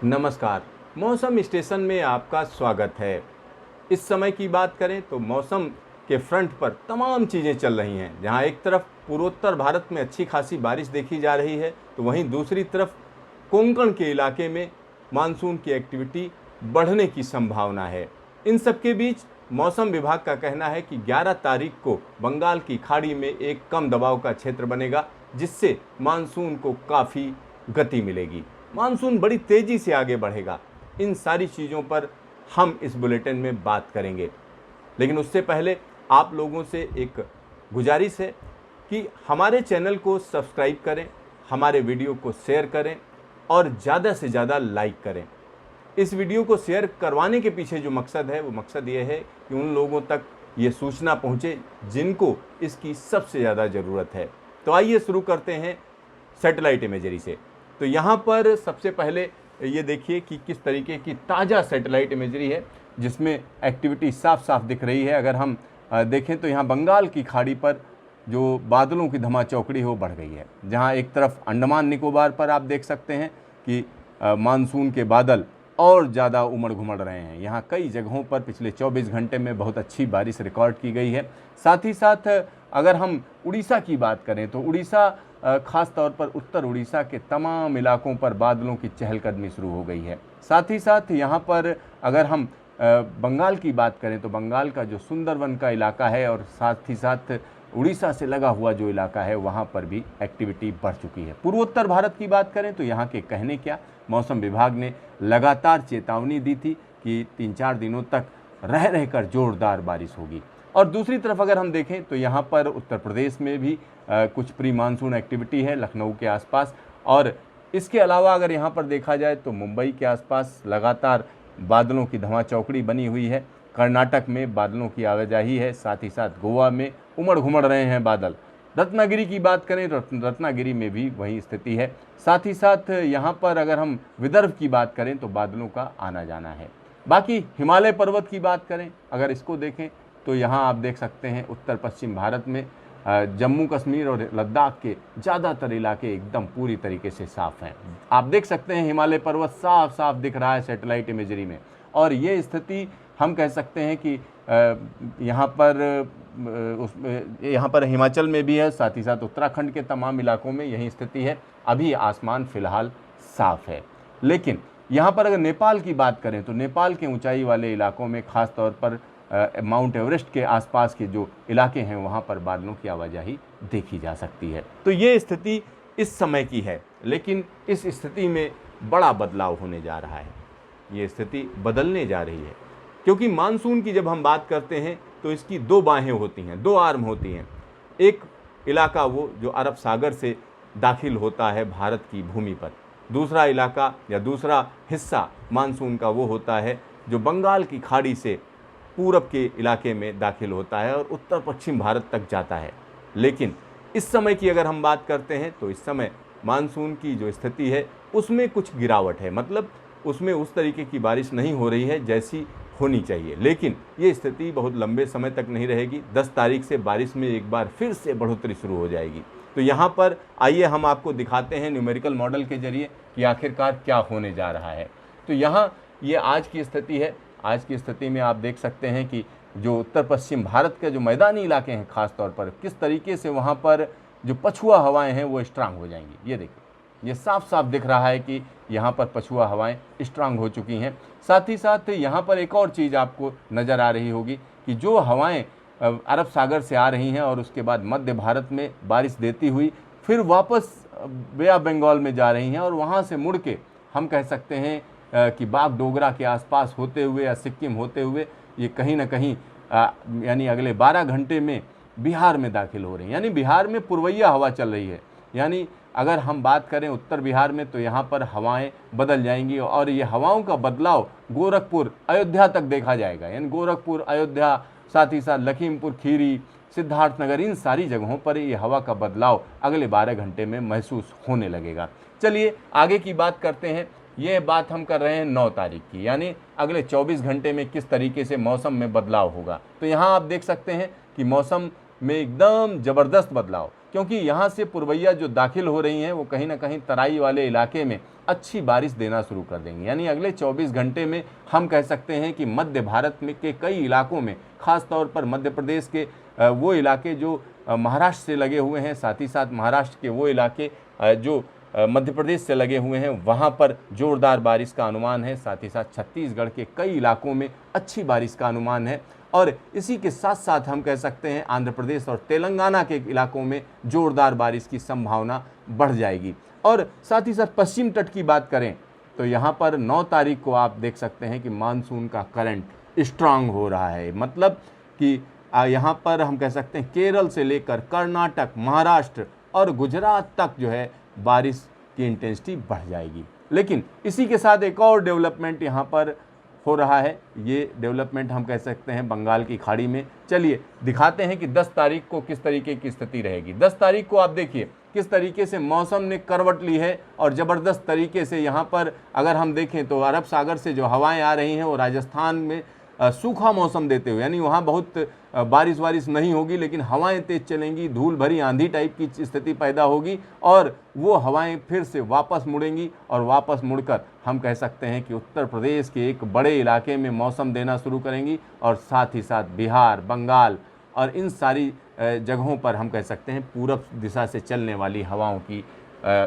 नमस्कार। मौसम स्टेशन में आपका स्वागत है। इस समय की बात करें तो मौसम के फ्रंट पर तमाम चीज़ें चल रही हैं। जहां एक तरफ पूर्वोत्तर भारत में अच्छी खासी बारिश देखी जा रही है, तो वहीं दूसरी तरफ कोंकण के इलाके में मानसून की एक्टिविटी बढ़ने की संभावना है। इन सब के बीच मौसम विभाग का कहना है कि 11 तारीख को बंगाल की खाड़ी में एक कम दबाव का क्षेत्र बनेगा, जिससे मानसून को काफ़ी गति मिलेगी। मानसून बड़ी तेजी से आगे बढ़ेगा। इन सारी चीज़ों पर हम इस बुलेटिन में बात करेंगे, लेकिन उससे पहले आप लोगों से एक गुजारिश है कि हमारे चैनल को सब्सक्राइब करें, हमारे वीडियो को शेयर करें और ज़्यादा से ज़्यादा लाइक करें। इस वीडियो को शेयर करवाने के पीछे जो मकसद है, वो मकसद ये है कि उन लोगों तक ये सूचना पहुँचे जिनको इसकी सबसे ज़्यादा ज़रूरत है। तो आइए शुरू करते हैं सैटेलाइट इमेजरी से। तो यहाँ पर सबसे पहले ये देखिए कि किस तरीके की ताज़ा सैटेलाइट इमेजरी है, जिसमें एक्टिविटी साफ साफ दिख रही है। अगर हम देखें तो यहाँ बंगाल की खाड़ी पर जो बादलों की धमाचौकड़ी है वो बढ़ गई है। जहाँ एक तरफ अंडमान निकोबार पर आप देख सकते हैं कि मानसून के बादल और ज़्यादा उमड़ घुमड़ रहे हैं। यहाँ कई जगहों पर पिछले 24 घंटे में बहुत अच्छी बारिश रिकॉर्ड की गई है। साथ ही साथ अगर हम उड़ीसा की बात करें तो उड़ीसा खास तौर पर उत्तर उड़ीसा के तमाम इलाकों पर बादलों की चहलकदमी शुरू हो गई है। साथ ही साथ यहाँ पर अगर हम बंगाल की बात करें तो बंगाल का जो सुंदरवन का इलाका है और साथ ही साथ उड़ीसा से लगा हुआ जो इलाका है वहाँ पर भी एक्टिविटी बढ़ चुकी है। पूर्वोत्तर भारत की बात करें तो यहाँ के कहने क्या, मौसम विभाग ने लगातार चेतावनी दी थी कि 3-4 दिनों तक रह रहकर जोरदार बारिश होगी। और दूसरी तरफ अगर हम देखें तो यहाँ पर उत्तर प्रदेश में भी कुछ प्री मानसून एक्टिविटी है लखनऊ के आसपास, और इसके अलावा अगर यहाँ पर देखा जाए तो मुंबई के आसपास लगातार बादलों की धमाचौकड़ी बनी हुई है। कर्नाटक में बादलों की आवाजाही है, साथ ही साथ गोवा में उमड़ घुमड़ रहे हैं बादल। रत्नागिरी की बात करें तो रत्नागिरी में भी वही स्थिति है। साथ ही साथ यहाँ पर अगर हम विदर्भ की बात करें तो बादलों का आना जाना है। बाकी हिमालय पर्वत की बात करें, अगर इसको देखें तो यहाँ आप देख सकते हैं उत्तर पश्चिम भारत में जम्मू कश्मीर और लद्दाख के ज़्यादातर इलाके एकदम पूरी तरीके से साफ़ हैं। आप देख सकते हैं हिमालय पर्वत साफ साफ दिख रहा है सैटेलाइट इमेजरी में। और ये स्थिति हम कह सकते हैं कि यहाँ पर हिमाचल में भी है, साथ ही साथ उत्तराखंड के तमाम इलाकों में यही स्थिति है। अभी आसमान फ़िलहाल साफ़ है। लेकिन यहाँ पर अगर नेपाल की बात करें तो नेपाल के ऊंचाई वाले इलाकों में ख़ास तौर पर माउंट एवरेस्ट के आसपास के जो इलाके हैं वहाँ पर बादलों की आवाजाही देखी जा सकती है। तो ये स्थिति इस समय की है, लेकिन इस स्थिति में बड़ा बदलाव होने जा रहा है। ये स्थिति बदलने जा रही है, क्योंकि मानसून की जब हम बात करते हैं तो इसकी दो बाहें होती हैं, दो आर्म होती हैं। एक इलाका वो जो अरब सागर से दाखिल होता है भारत की भूमि पर, दूसरा इलाका या दूसरा हिस्सा मानसून का वो होता है जो बंगाल की खाड़ी से पूरब के इलाके में दाखिल होता है और उत्तर पश्चिम भारत तक जाता है। लेकिन इस समय की अगर हम बात करते हैं तो इस समय मानसून की जो स्थिति है उसमें कुछ गिरावट है, मतलब उसमें उस तरीके की बारिश नहीं हो रही है जैसी होनी चाहिए। लेकिन ये स्थिति बहुत लंबे समय तक नहीं रहेगी। 10 तारीख से बारिश में एक बार फिर से बढ़ोतरी शुरू हो जाएगी। तो यहाँ पर आइए हम आपको दिखाते हैं न्यूमेरिकल मॉडल के जरिए कि आखिरकार क्या होने जा रहा है। तो यहाँ ये आज की स्थिति है। आज की स्थिति में आप देख सकते हैं कि जो उत्तर पश्चिम भारत के जो मैदानी इलाके हैं ख़ास तौर पर किस तरीके से वहाँ पर जो पछुआ हवाएं हैं वो स्ट्रांग हो जाएंगी। ये देखिए, ये साफ साफ दिख रहा है कि यहाँ पर पछुआ हवाएं स्ट्रांग हो चुकी हैं। साथ ही साथ यहाँ पर एक और चीज़ आपको नज़र आ रही होगी कि जो हवाएं अरब सागर से आ रही हैं और उसके बाद मध्य भारत में बारिश देती हुई फिर वापस बे ऑफ बंगाल में जा रही हैं और वहाँ से मुड़ के हम कह सकते हैं कि बागडोगरा के आसपास होते हुए या सिक्किम होते हुए ये कहीं ना कहीं यानी अगले 12 घंटे में बिहार में दाखिल हो रही हैं। यानी बिहार में पूर्वैया हवा चल रही है। यानी अगर हम बात करें उत्तर बिहार में तो यहाँ पर हवाएं बदल जाएंगी और ये हवाओं का बदलाव गोरखपुर अयोध्या तक देखा जाएगा। यानी गोरखपुर, अयोध्या, साथ ही साथ लखीमपुर खीरी, सिद्धार्थनगर, इन सारी जगहों पर ये हवा का बदलाव अगले 12 घंटे में महसूस होने लगेगा। चलिए आगे की बात करते हैं। ये बात हम कर रहे हैं 9 तारीख की, यानी अगले 24 घंटे में किस तरीके से मौसम में बदलाव होगा। तो यहाँ आप देख सकते हैं कि मौसम में एकदम ज़बरदस्त बदलाव। क्योंकि यहाँ से पुरवैया जो दाखिल हो रही हैं वो कहीं ना कहीं तराई वाले इलाके में अच्छी बारिश देना शुरू कर देंगी। यानी अगले 24 घंटे में हम कह सकते हैं कि मध्य भारत में के कई इलाकों में, खास तौर पर मध्य प्रदेश के वो इलाके जो महाराष्ट्र से लगे हुए हैं, साथ ही साथ महाराष्ट्र के वो इलाके जो मध्य प्रदेश से लगे हुए हैं, वहाँ पर ज़ोरदार बारिश का अनुमान है। साथ ही साथ छत्तीसगढ़ के कई इलाकों में अच्छी बारिश का अनुमान है। और इसी के साथ साथ हम कह सकते हैं आंध्र प्रदेश और तेलंगाना के इलाकों में ज़ोरदार बारिश की संभावना बढ़ जाएगी। और साथ ही साथ पश्चिम तट की बात करें तो यहाँ पर 9 तारीख को आप देख सकते हैं कि मानसून का करंट स्ट्रांग हो रहा है। मतलब कि यहाँ पर हम कह सकते हैं केरल से लेकर कर्नाटक, महाराष्ट्र और गुजरात तक जो है बारिश की इंटेंसिटी बढ़ जाएगी। लेकिन इसी के साथ एक और डेवलपमेंट यहाँ पर हो रहा है। ये डेवलपमेंट हम कह सकते हैं बंगाल की खाड़ी में। चलिए दिखाते हैं कि 10 तारीख को किस तरीके की स्थिति रहेगी। 10 तारीख को आप देखिए किस तरीके से मौसम ने करवट ली है और ज़बरदस्त तरीके से यहाँ पर अगर हम देखें तो अरब सागर से जो हवाएं आ रही हैं वो राजस्थान में सूखा मौसम देते हुए, यानी वहाँ बहुत बारिश नहीं होगी लेकिन हवाएं तेज चलेंगी, धूल भरी आंधी टाइप की स्थिति पैदा होगी और वो हवाएं फिर से वापस मुड़ेंगी और वापस मुड़कर हम कह सकते हैं कि उत्तर प्रदेश के एक बड़े इलाके में मौसम देना शुरू करेंगी। और साथ ही साथ बिहार, बंगाल और इन सारी जगहों पर हम कह सकते हैं पूरब दिशा से चलने वाली हवाओं की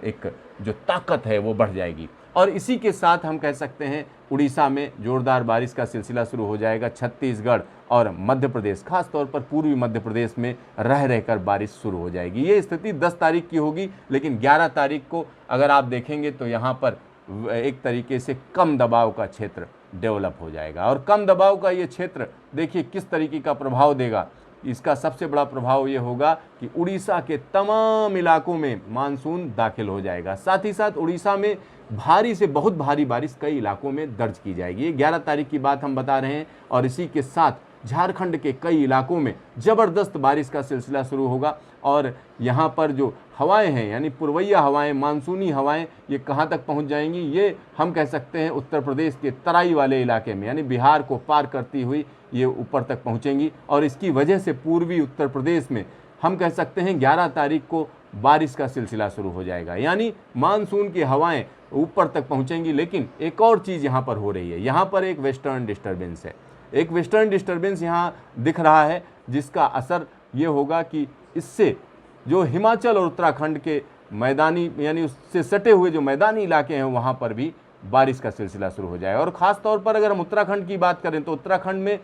एक जो ताकत है वो बढ़ जाएगी। और इसी के साथ हम कह सकते हैं उड़ीसा में ज़ोरदार बारिश का सिलसिला शुरू हो जाएगा। छत्तीसगढ़ और मध्य प्रदेश, खास तौर पर पूर्वी मध्य प्रदेश में रह रहकर बारिश शुरू हो जाएगी। ये स्थिति 10 तारीख की होगी। लेकिन 11 तारीख को अगर आप देखेंगे तो यहाँ पर एक तरीके से कम दबाव का क्षेत्र डेवलप हो जाएगा। और कम दबाव का ये क्षेत्र देखिए किस तरीके का प्रभाव देगा। इसका सबसे बड़ा प्रभाव ये होगा कि उड़ीसा के तमाम इलाकों में मानसून दाखिल हो जाएगा। साथ ही साथ उड़ीसा में भारी से बहुत भारी बारिश कई इलाकों में दर्ज की जाएगी। ये 11 तारीख की बात हम बता रहे हैं। और इसी के साथ झारखंड के कई इलाकों में ज़बरदस्त बारिश का सिलसिला शुरू होगा। और यहाँ पर जो हवाएं हैं यानी पुरवैया हवाएं, मानसूनी हवाएं, ये कहाँ तक पहुँच जाएंगी, ये हम कह सकते हैं उत्तर प्रदेश के तराई वाले इलाके में यानी बिहार को पार करती हुई ये ऊपर तक पहुँचेंगी। और इसकी वजह से पूर्वी उत्तर प्रदेश में हम कह सकते हैं 11 तारीख को बारिश का सिलसिला शुरू हो जाएगा, यानी मानसून की हवाएं ऊपर तक पहुँचेंगी। लेकिन एक और चीज़ यहाँ पर हो रही है, यहाँ पर एक वेस्टर्न डिस्टर्बेंस है। एक वेस्टर्न डिस्टर्बेंस यहाँ दिख रहा है जिसका असर ये होगा कि इससे जो हिमाचल और उत्तराखंड के मैदानी यानी उससे सटे हुए जो मैदानी इलाके हैं वहाँ पर भी बारिश का सिलसिला शुरू हो जाएगा। और ख़ास तौर पर अगर हम उत्तराखंड की बात करें तो उत्तराखंड में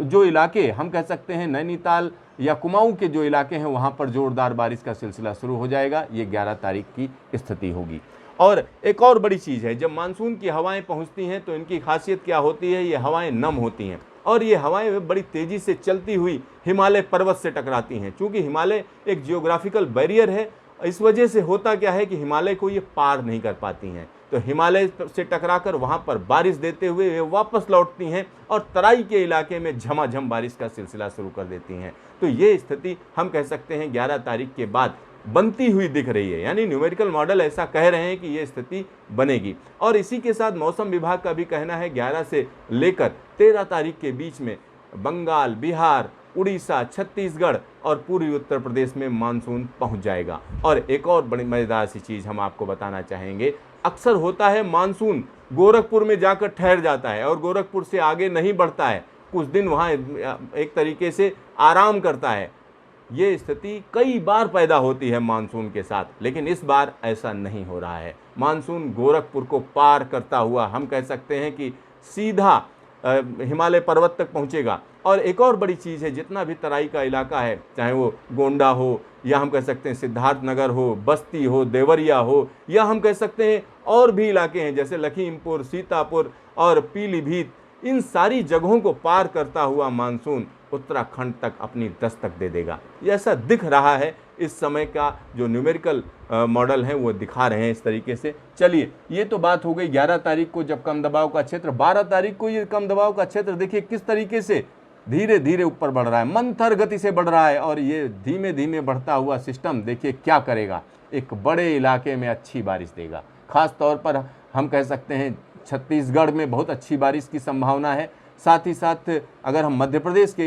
जो इलाके हम कह सकते हैं नैनीताल या कुमाऊं के जो इलाके हैं वहाँ पर ज़ोरदार बारिश का सिलसिला शुरू हो जाएगा। ये 11 तारीख की स्थिति होगी। और एक और बड़ी चीज़ है, जब मानसून की हवाएं पहुंचती हैं तो इनकी खासियत क्या होती है, ये हवाएं नम होती हैं और ये हवाएं बड़ी तेज़ी से चलती हुई हिमालय पर्वत से टकराती हैं। चूँकि हिमालय एक जियोग्राफिकल बैरियर है, इस वजह से होता क्या है कि हिमालय को ये पार नहीं कर पाती हैं, तो हिमालय से टकराकर वहाँ पर बारिश देते हुए वे वापस लौटती हैं और तराई के इलाके में झमाझम बारिश का सिलसिला शुरू कर देती हैं। तो ये स्थिति हम कह सकते हैं 11 तारीख के बाद बनती हुई दिख रही है, यानी न्यूमेरिकल मॉडल ऐसा कह रहे हैं कि ये स्थिति बनेगी। और इसी के साथ मौसम विभाग का भी कहना है 11 से लेकर 13 तारीख के बीच में बंगाल, बिहार, उड़ीसा, छत्तीसगढ़ और पूर्वी उत्तर प्रदेश में मानसून पहुंच जाएगा। और एक और बड़ी मज़ेदार सी चीज़ हम आपको बताना चाहेंगे, अक्सर होता है मानसून गोरखपुर में जाकर ठहर जाता है और गोरखपुर से आगे नहीं बढ़ता है, कुछ दिन वहाँ एक तरीके से आराम करता है। ये स्थिति कई बार पैदा होती है मानसून के साथ, लेकिन इस बार ऐसा नहीं हो रहा है। मानसून गोरखपुर को पार करता हुआ हम कह सकते हैं कि सीधा हिमालय पर्वत तक पहुंचेगा। और एक और बड़ी चीज़ है, जितना भी तराई का इलाका है, चाहे वो गोंडा हो या हम कह सकते हैं सिद्धार्थनगर हो, बस्ती हो, देवरिया हो, या हम कह सकते हैं और भी इलाके हैं जैसे लखीमपुर, सीतापुर और पीलीभीत, इन सारी जगहों को पार करता हुआ मानसून उत्तराखंड तक अपनी दस्तक दे देगा। ऐसा दिख रहा है, इस समय का जो न्यूमेरिकल मॉडल है वो दिखा रहे हैं इस तरीके से। चलिए, ये तो बात हो गई 11 तारीख को जब कम दबाव का क्षेत्र, 12 तारीख को ये कम दबाव का क्षेत्र देखिए किस तरीके से धीरे धीरे ऊपर बढ़ रहा है, मंथर गति से बढ़ रहा है। और ये धीमे धीमे बढ़ता हुआ सिस्टम देखिए क्या करेगा, एक बड़े इलाके में अच्छी बारिश देगा। खास तौर पर हम कह सकते हैं छत्तीसगढ़ में बहुत अच्छी बारिश की संभावना है, साथ ही साथ अगर हम मध्य प्रदेश के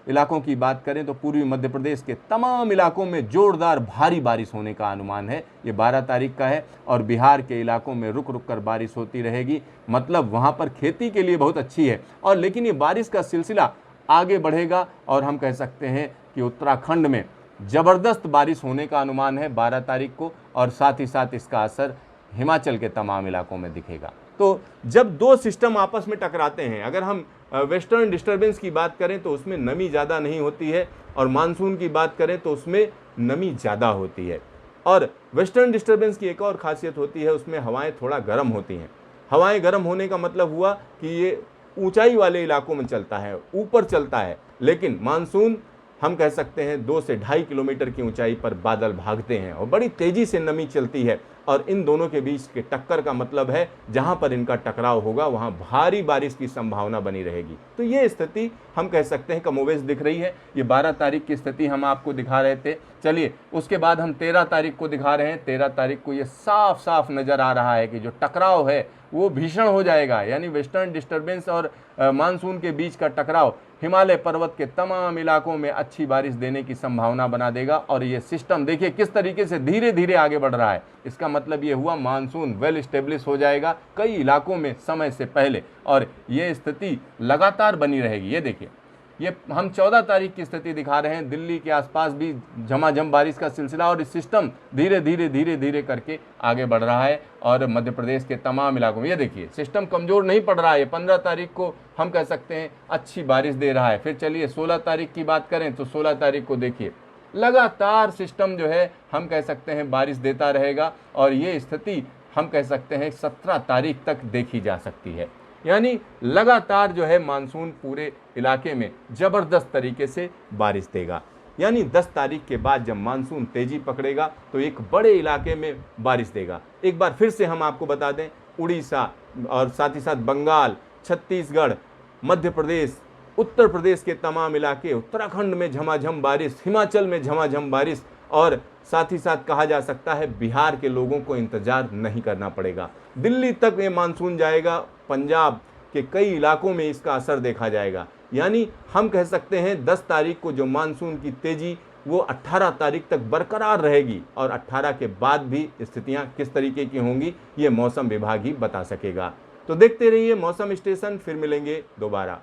इलाकों की बात करें तो पूर्वी मध्य प्रदेश के तमाम इलाकों में जोरदार भारी बारिश होने का अनुमान है। ये 12 तारीख का है। और बिहार के इलाकों में रुक रुक कर बारिश होती रहेगी, मतलब वहाँ पर खेती के लिए बहुत अच्छी है। और लेकिन ये बारिश का सिलसिला आगे बढ़ेगा और हम कह सकते हैं कि उत्तराखंड में ज़बरदस्त बारिश होने का अनुमान है 12 तारीख को, और साथ ही साथ इसका असर हिमाचल के तमाम इलाकों में दिखेगा। तो जब दो सिस्टम आपस में टकराते हैं, अगर हम वेस्टर्न डिस्टर्बेंस की बात करें तो उसमें नमी ज़्यादा नहीं होती है, और मानसून की बात करें तो उसमें नमी ज़्यादा होती है। और वेस्टर्न डिस्टर्बेंस की एक और खासियत होती है, उसमें हवाएं थोड़ा गर्म होती हैं। हवाएं गर्म होने का मतलब हुआ कि ये ऊंचाई वाले इलाकों में चलता है, ऊपर चलता है। लेकिन मानसून हम कह सकते हैं 2 से 2.5 किलोमीटर की ऊंचाई पर बादल भागते हैं और बड़ी तेजी से नमी चलती है, और इन दोनों के बीच के टक्कर का मतलब है जहां पर इनका टकराव होगा वहां भारी बारिश की संभावना बनी रहेगी। तो ये स्थिति हम कह सकते हैं कमोवेश दिख रही है। ये 12 तारीख की स्थिति हम आपको दिखा रहे थे। चलिए उसके बाद हम 13 तारीख को दिखा रहे हैं। 13 तारीख को ये साफ साफ नजर आ रहा है कि जो टकराव है वो भीषण हो जाएगा, यानी वेस्टर्न डिस्टर्बेंस और मानसून के बीच का टकराव हिमालय पर्वत के तमाम इलाकों में अच्छी बारिश देने की संभावना बना देगा। और ये सिस्टम देखिए किस तरीके से धीरे धीरे आगे बढ़ रहा है। इसका मतलब ये हुआ मानसून वेल स्टेब्लिश हो जाएगा कई इलाकों में समय से पहले, और ये स्थिति लगातार बनी रहेगी। ये देखिए, ये हम 14 तारीख की स्थिति दिखा रहे हैं। दिल्ली के आसपास भी झमाझम बारिश का सिलसिला, और इस सिस्टम धीरे धीरे करके आगे बढ़ रहा है और मध्य प्रदेश के तमाम इलाकों में। ये देखिए सिस्टम कमज़ोर नहीं पड़ रहा है। 15 तारीख को हम कह सकते हैं अच्छी बारिश दे रहा है। फिर चलिए 16 तारीख की बात करें तो 16 तारीख को देखिए लगातार सिस्टम जो है हम कह सकते हैं बारिश देता रहेगा, और ये स्थिति हम कह सकते हैं 17 तारीख तक देखी जा सकती है। यानी लगातार जो है मानसून पूरे इलाके में ज़बरदस्त तरीके से बारिश देगा। यानी 10 तारीख के बाद जब मानसून तेजी पकड़ेगा तो एक बड़े इलाके में बारिश देगा। एक बार फिर से हम आपको बता दें, उड़ीसा और साथ ही साथ बंगाल, छत्तीसगढ़, मध्य प्रदेश, उत्तर प्रदेश के तमाम इलाके, उत्तराखंड में झमाझम बारिश, हिमाचल में झमाझम बारिश, और साथ ही साथ कहा जा सकता है बिहार के लोगों को इंतजार नहीं करना पड़ेगा। दिल्ली तक ये मानसून जाएगा, पंजाब के कई इलाकों में इसका असर देखा जाएगा। यानी हम कह सकते हैं 10 तारीख को जो मानसून की तेजी वो 18 तारीख तक बरकरार रहेगी, और 18 के बाद भी स्थितियां किस तरीके की होंगी ये मौसम विभाग ही बता सकेगा। तो देखते रहिए मौसम स्टेशन, फिर मिलेंगे दोबारा।